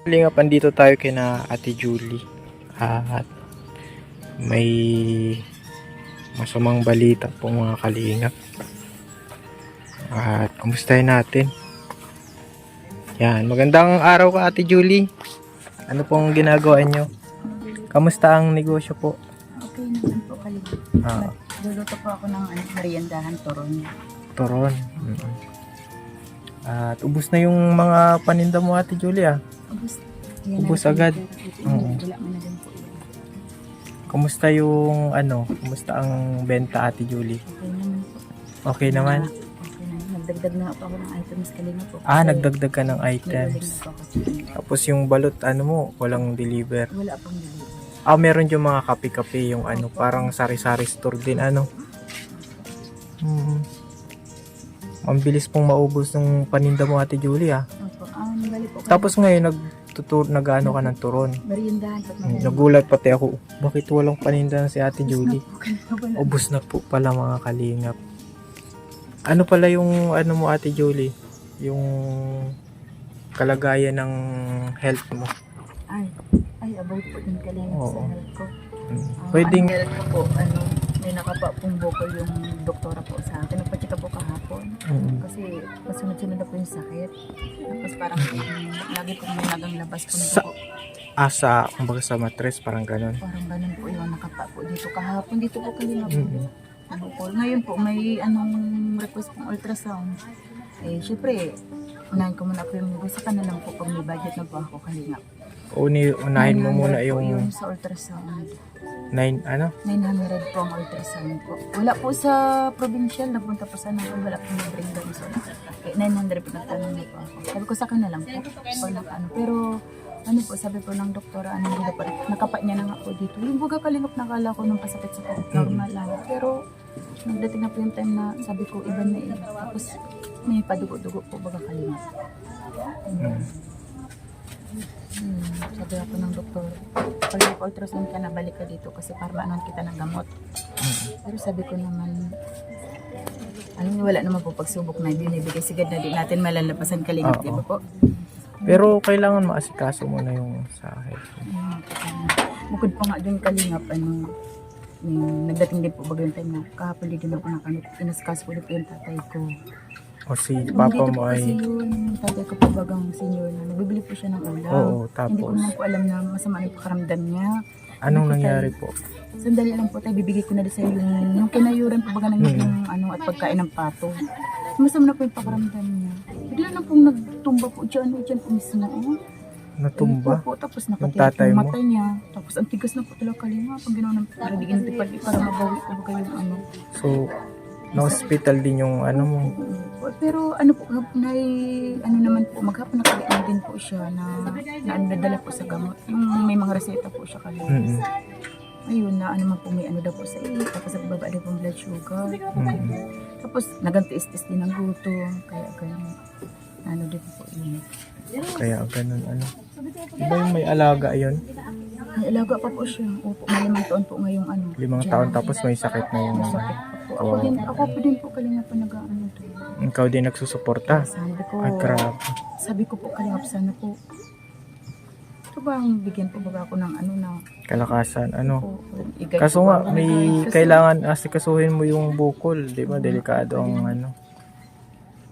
Kalingap, andito tayo kina Ate Julie at may masamang balita po mga kalingap at kumustahin natin. Yan, magandang araw ka Ate Julie. Ano pong ginagawa nyo? Kamusta ang negosyo po? Okay naman po, Kalingap. Nagluluto po ako ng meriendahan, turon. Turon. At ubos na yung mga paninda mo Ate Julie Ubus agad. Wala mo na din po. Kumusta yung kumusta ang benta Ate Julie? Okay naman po. Okay naman? Okay naman. Nagdagdag na po ako ng items, Kalingap po. Nagdagdag ka ng items. Tapos yung balot, walang deliver. Wala pong deliver. Meron yung mga kape-kape, yung parang sari-sari store din, Ang bilis pong maubos ng paninda mo Ate Julie, Opo. Bali po. Tapos ngayon, nag-ano ka ng turon. Meriendahan po. Nagulat pati ako, bakit walang paninda na si Ate Julie? Wala. Ubos na po pala mga kalingap. Ano pala yung mo Ate Julie? Yung kalagayan ng health mo. Ay, about po din, Kalingap, Oo. sa health ko. Pwedeng Ang health ko po, may nakapa pong bukol yung doktora po sa akin. Nagpa-check up po kahapon. Kasi masunod-sunod na po yung sakit. Tapos parang lagi pong may nagang labas po nito po. kumbaga sa matres, parang ganun. Parang ganun po yung nakapa po dito kahapon. Dito po, Kalingap. Bukol. Ngayon po, may request pong ultrasound. Syempre, unahin ko muna po yung negosyo. Saka na lang po pag may budget na po ako, Kalingap. Unahin mo muna 900 po yung sa ultrasound. 900 po ang ultrasound po. Wala po sa provincial, napunta po sa naman, wala po na-bring doon. So, 900 po nagtanong na po ako. Sabi ko sa akin na lang po. Pero sabi po ng doktora, nakapa niya na nga po dito. Yung buga Kalingap, nakala ko nung pasakit sa normal lang. Pero nagdating na po yung time na sabi ko, iba na Tapos may padugo-dugo po baga Kalingap. Sabi ako ng doktor, pag ultrasound ka na, balik ka dito kasi para maanon kita ng gamot. Pero sabi ko naman, wala naman po pagsubok na binibigay. Sigad na din natin malalapasan, Kalingap, di ba po? Pero kailangan maasikaso mo na yung sa health. Bukod pa nga dun, Kalingap, nagdating din po bago yung time na kahapon din ako inaskas po yung tatay ko. O si papa mo ay... Kasi yung tatay ko po bagang senior na nagbibili po siya ng ulam. Oo, tapos... Hindi ko naman po alam na masama yung pakaramdam niya. Anong nangyari po? Sandali lang po tayo, bibigay ko na din sa'yo yung kinayuran po baga ng at pagkain ng pato. Masama na po yung pakaramdam niya. Bigla na pong nagtumba po dyan po mismo. Natumba? Po, tapos Yung nakatira tatay yung mo? mata niya. Tapos ang tigas na po talaga, Kalingap. Pag ginawa ng para digin para mabawi po baga yung So, na-hospital din yung mo? Pero po, naman po, maghapon nakalimutan din po siya na nadala po sa gamot. Yung may mga reseta po siya kanina. Ayun, man po may daw po sa iyo. Tapos nagbaba daw pong blood sugar. Tapos nagantiis-tis din ng gutom. Kaya ganun. Din po yun. Kaya ganun Diba yung may alaga yun? May alaga pa po siya. Opo, may 5 taon po ngayong 5 taon tapos may sakit na yung... Sakit pa po. Ako po din po Kalingap pa to. Ikaw din nagsusuporta? Sabi ko, Grabe. Sabi ko po Kalingap, sana po. Ito ba ang bigyan po ba ako ng na Kalakasan, igay Kaso po nga, ako. may kailangan asikasuhin mo yung bukol, di ba? Delikado ang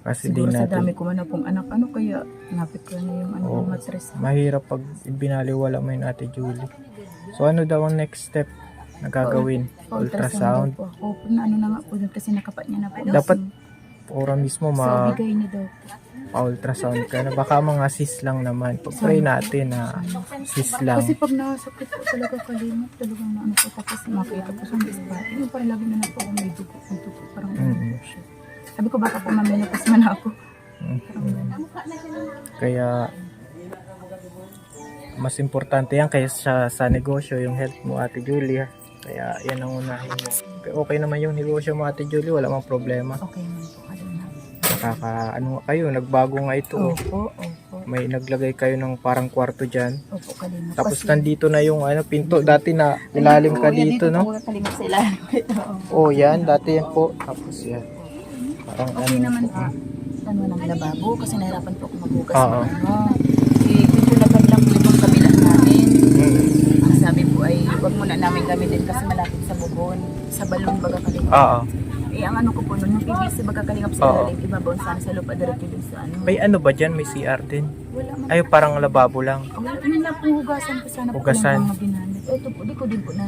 Kasi Siguro di sa natin... dami ko man na pong anak, kaya napit ko na yung Oo. matres. Mahirap pag binaliwala mo yung Ate Julie. So ano daw ang next step na gagawin? Ultrasound? Po ako. Na na nga po dun kasi nakapat niya na po. Dapat ora mismo So, bigay niya daw po. pa-ultrasound ka na. Baka mga cyst lang naman. Pag-pray natin na cyst lang. Kasi pag nasakit po talaga Kalingap, talagang po. Tapos makita po sa mga ispat. Yung parang lagi na po may dugo. Parang po siya. Sabi ko baka po maminipas man ako. Kaya mas importante yan kaysa sa negosyo, yung health mo Ate Julie. Kaya yan ang unahin mo. Okay naman yung negosyo mo Ate Julie, wala mang problema. Okay man po Kalingap. Kayo, nagbago nga ito. Opo. May naglagay kayo ng parang kwarto dyan. Opo Kalingap. Tapos nandito na yung pinto. Dati na ilalim ka dito, no? Opo Kalingap sa ilalim ko ito. Oh, yan. Dati yan po. Tapos yan. Parang Okay naman po. Ng lababo kasi nahirapan po ako magbukas Oo. Dito lagad lang po Oo. Eh, ang ano ko po nun, yung PVC baga kalingap sa Oo. ilalim, ibabaon sana sa lupa, diretso dun sa ano. May ano ba dyan? May CR din? Wala man. Ay, parang lababo lang. Wala, yun lang po hugasan ko sana Hugasan. po ng mga binanit. Ito po, di ko din po na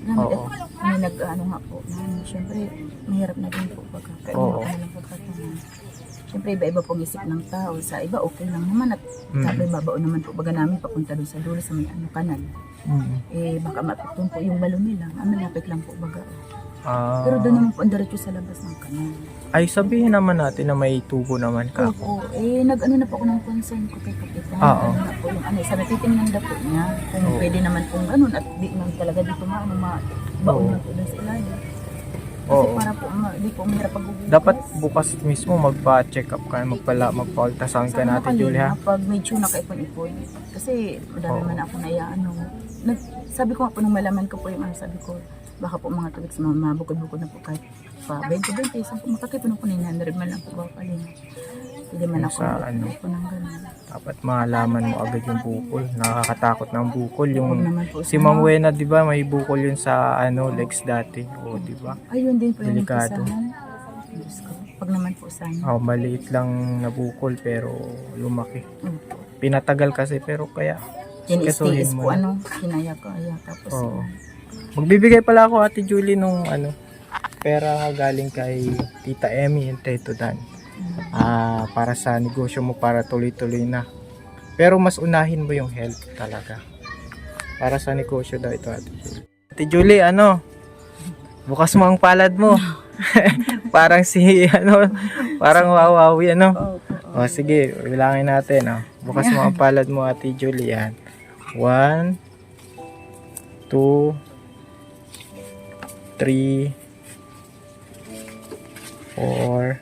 gamit. Oo. At may nag-ano nga po, na syempre, mahirap na din po baga. Kaya Oo. ano lang po katangan. Syempre, iba-iba pong isip ng tao. Sa iba, okay lang naman. At sabi, babaon naman po baga namin papunta doon sa dulo sa may ano, kanal. Eh, baka mapitun po yung balon nila. Malapit lang po baga. Ah. Pero doon naman po ang diretso sa labas ng kanal. Ay, sabihin naman natin na may tubo naman ka. Opo. Eh, nag-ano na po ako ng concern ko kay Kapitan. Oo. Ano na po yung ano, sabi titingnan daw po niya kung Oo. pwede naman kung ganun at di naman talaga dito maano baon Oo. na po doon sa ilalim. Kasi Oo. para po di po mahirap paghuhugas. Dapat bukas mismo magpa-check up ka, magpa-ultrasound ka natin, Julie, ha? Pag medyo nakaipon-ipon. Kasi madami Oo. man ako na sabi ko nga po nung malaman ko po yung ano, sabi ko, baka po mga tubig sa mabukod-bukod na po kahit pa 20-20, isang po makakipon po 900 man lang po ba paling. Hindi man ako Sa ano? po ng ganun. Dapat malaman mo agad yung bukol. Nakakatakot ng bukol. Huwag Yung naman po si sana. Ma'am Wena, di ba, may bukol yun sa legs dati. O, di ba? Ayun din po yung Delikado. nagkasahan. Diyos ko. Pag naman po sana. Oh, maliit lang na bukol pero lumaki. Opo. Pinatagal kasi pero kaya Tinis-tiis mo po na. kinaya ko. Ayan, tapos Oo. Magbibigay pala ako, Ate Julie, nung pera galing kay Tita Emmy and Tito Dan. Para sa negosyo mo, para tuloy-tuloy na. Pero mas unahin mo yung health talaga. Para sa negosyo daw ito, Ate Julie. Ate Julie, bukas mo ang palad mo. Parang parang wawawi, Opo. O, sige, bilangin natin, Bukas mo ang palad mo, Ate Julie, yan. 1, 2, 3, 4,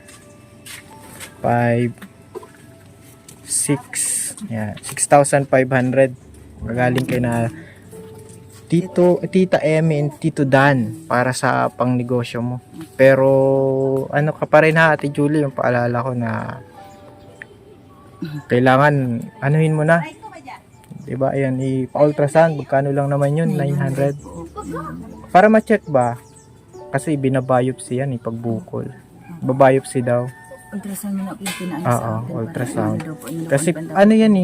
5, 6. Yan, 6,500. Magaling kay na Tita Emmy and Tito Dan para sa pangnegosyo mo. Pero ka pa rin, ha, Ate Julie, yung paalala ko na kailangan anuhin mo na. 'Di ba? Ayan, i-ultrasound, magkano lang naman yun, 900. Para ma-check ba? Kasi binabiopsy yan, pagbukol. Babiopsy daw. Ultrasound mo na po yung pinaayos Oo, sa akin. ultrasound. Ano daw po, ano daw Kasi po ang banda. yan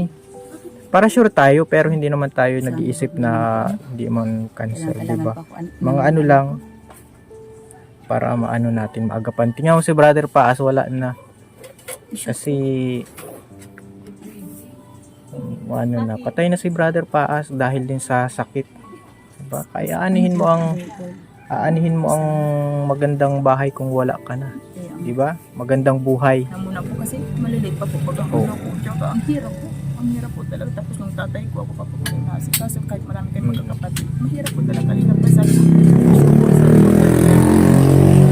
para sure tayo pero hindi naman tayo nag-iisip na hindi man cancer, di Kailangan ba? pa po, Mga lang para maano natin maagapan. Tingnan mo si Brother Paas, wala na. Kasi patay na si Brother Paas dahil din sa sakit. Diba? Kaya aanihin mo ang magandang bahay kung wala ka na. Di ba? Magandang buhay. Namuna po kasi maliliit pa po pag ako po. Tsaka ang hirap po. Ang hirap po talaga. Tapos nung tatay ko, ako pa po rin nasa. Kaso kahit marami kayong magkakapatid, mahirap po talaga. Kanina pa sabi ko,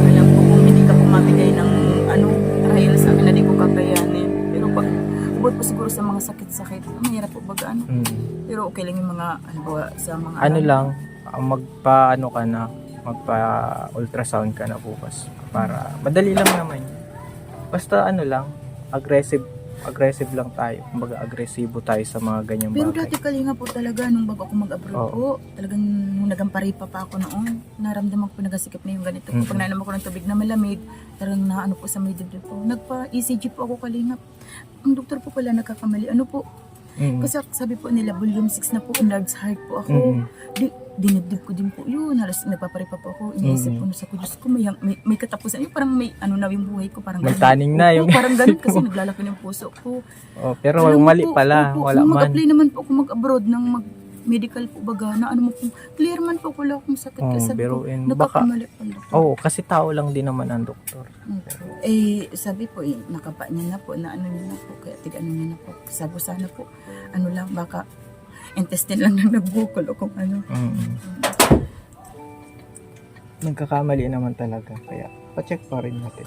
alam ko kung hindi ka pumabigay ng rahil sa akin na di ko kakayanin. Pero pag ubod po siguro sa mga sakit-sakit, mahirap po baga Pero okay lang yung mga, sa mga lang, magpa-ultrasound ka na bukas. Para, madali lang naman yun. Basta aggressive lang tayo. Kumbaga, agresibo tayo sa mga ganyang Pero bagay. dati kalinga po talaga, nung bago ako mag-abroad po, talagang nung nagamparipa pa ako noon, naramdaman ko nagasikip na yung ganito. Pag nainom ako ng tubig na malamig, talagang naano po sa may dibdib po. Nagpa-ECG po ako kalingap. Ang doktor po pala nagkakamali. Kasi sabi po nila, volume 6 na po, enlarged heart po ako. Dinibdib ko din po yun. Halos nagpaparipa po ako. Iniisip ko sa Diyos ko, may katapusan. Yung parang may na yung buhay ko. Parang May ganun. taning na yung... Parang ganun kasi naglalaki ng puso ko. pero Alam mo mali po, pala. opo, Wala nung man. mag-apply naman po ako mag-abroad ng medical po baga na clear man po wala akong sakit. Kasi sabi ko, pero nagkakamali po ang doktor. kasi tao lang din naman ang doktor. Sabi po, nakapa niya na po, na niya na po, kaya tiga niya na po. Sabi sana po, lang, baka intestine lang na nagbukol o kung ano. Nagkakamali naman talaga. Kaya, pa-check pa rin natin.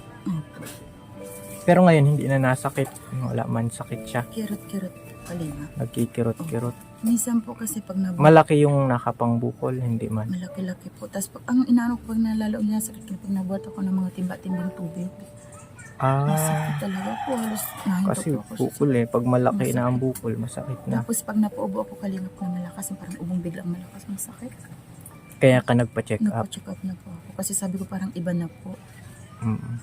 Pero ngayon, hindi na nasakit. Wala man sakit siya. Kirot-kirot kalinga. Nagkikirot-kirot. Minsan po kasi pag Malaki yung nakapangbukol, hindi man. malaki-laki po. Tapos pag ang inaano ko pag nalalo niya sakit ko pag nabuhat ako ng mga timba-timbang tubig. Masakit talaga po. Halos nahinto Kasi po ako. bukol pag malaki na ang bukol, masakit na. Tapos pag napaubo ako kalingap na malakas, parang ubong biglang malakas, masakit. Kaya ka nagpa-check up. Nagpa-check up na po ako. Kasi sabi ko parang iba na po. Mm.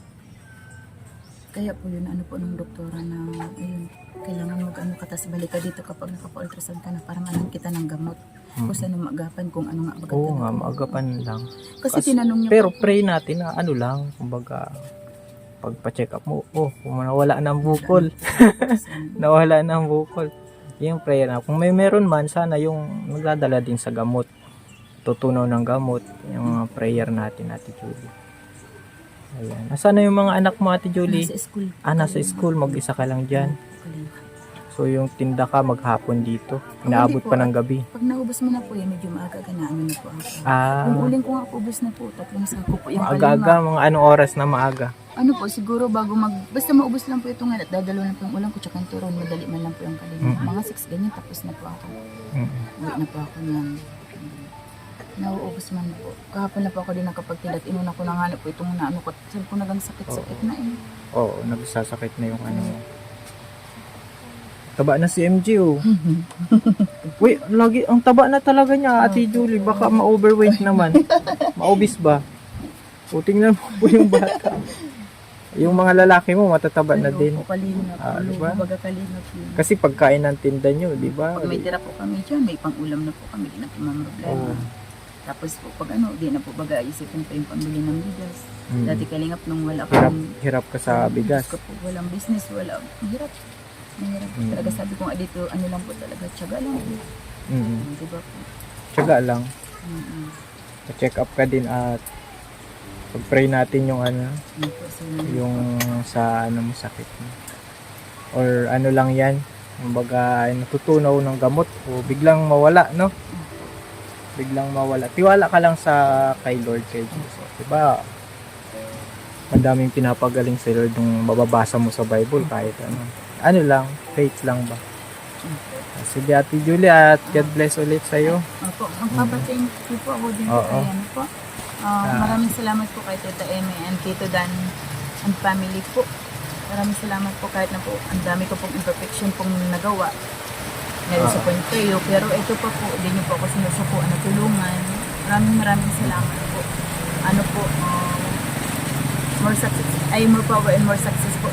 Kaya po yun, ano po ng doktora na, ayun, kailangan mag-ano ka, tas balik ka dito kapag nakapa-ultrasound ka na para malang kita ng gamot. Kung saan magapan, kung ano nga bagat Oo ka nga, na po. maagapan lang. Kasi tinanong niya Pero po, pray natin na ano lang, kumbaga, pagpa-check up mo, kung nawala ng bukol, nawala ng bukol. Yung prayer na, kung may meron man, sana yung nagdadala din sa gamot, tutunaw ng gamot, yung mga prayer natin, Ate Julie. Ayan. Nasaan na yung mga anak mo, Ate Julie? nasa school. Nasa school, mag-isa ka lang dyan. Kalinga. So yung tinda ka maghapon dito, inaabot Hindi po, pa ng gabi. Pag naubos mo na po yan, medyo maaga ka na, ano na po ako. Ah, Kung uling ko nga po, ubos na po, 3 sako po yung maaga, kalinga. mga anong oras na maaga? Ano po, siguro bago basta maubos lang po itong at dadalo na po yung ulam ko, tsaka yung turon, madali man lang po yung kalinga. Mga 6 ganyan, tapos na po ako. Uwi na po ako niyan. Nauubos man po. Kahapon na po ako din nakapagtilat. Inuna ko nang hanap po itong naano ko. Sabi ko nagang sakit-sakit na eh. Oo, nagsasakit na yung ano mo. Taba na si MG oh. Uy, lagi, ang taba na talaga niya, Ate Julie. Baka ma-overweight naman. Ma-obese ba? O, tingnan mo po yung bata. Yung mga lalaki mo, matataba na din. Po, kalinga po. Diba? Baga kalinga po. Kasi pagkain ng tinda nyo, di ba? Pag may tira po kami dyan, may pang-ulam na po kami. Di na po problema. Oo. Tapos po, pag ano, di na po baga isipin pa yung pambili ng bigas. Mm. Dati kalingap nung wala Hirap, akong hirap ka sa bigas. Diyos ko po, walang business, wala. Mahirap. Mahirap. Talaga sabi ko nga dito, ano lang po talaga, tiyaga lang. Di ba po? Tiyaga lang. Mm-mm. Check up ka din at pag-pray natin yung ano, Ano po, salamat. yung sa ano mo sakit mo. Or ano lang yan, kumbaga ay natutunaw ng gamot o biglang mawala, no? Biglang mawala. Tiwala ka lang sa kay Lord, kay Jesus. Diba? Madaming pinapagaling sa Lord nung mababasa mo sa Bible kahit ano. Ano lang, faith lang ba? Sige Ate Julie at God bless ulit sa'yo. Opo, magpapathank you po ako din po Oo. kay ano po. Maraming salamat po kay Tita Eme and Tito Dan and family po. Maraming salamat po kahit na po ang dami ko pong imperfection pong nagawa. Narisapon kayo, pero ito pa po, hindi niyo po ako sinusukuan na tulungan. Maraming salamat po. Ano po, more success, more power and more success po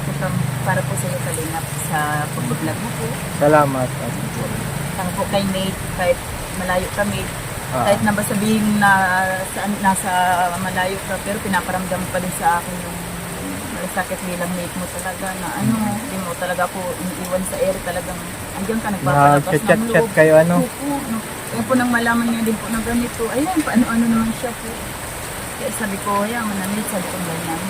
para po sa iyo kalingap sa pag-vlog mo po. Salamat Ate Julie. Tanga po kay Nate, kahit malayo kami, kahit na ba sabihin na nasa malayo ka, pero pinaparamdam pa din sa akin yung sakit bilang Nate mo talaga na ano, hindi mo talaga po iniiwan sa air, talagang andyan ka, nagpapalabas ng Chat loob. kayo ano? Opo, no. Kaya po nang malaman niya din po ng ganito, ayun, paano-ano naman siya po. Kaya sabi ko, kaya manamit, sabi ko ganyan.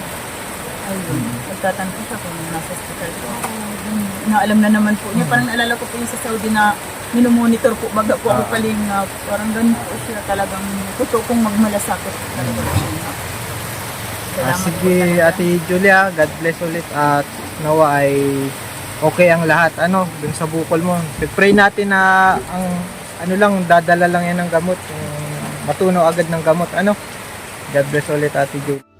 Ayun, nagtatanong siya kung nasa hospital po ako. Naalam na naman po niya, parang naalala ko po yung sa Saudi na minomonitor po, baga po ako kalingap. Parang ganun po siya talagang totoo kong magmalasakit talaga po siya. Sige Ate Julia, God bless ulit at nawa ay okay ang lahat ano dun sa bukol mo. Pray natin na ang ano lang dadala lang yan ng gamot, matunaw agad ng gamot ano. God bless ulit Ate Julia.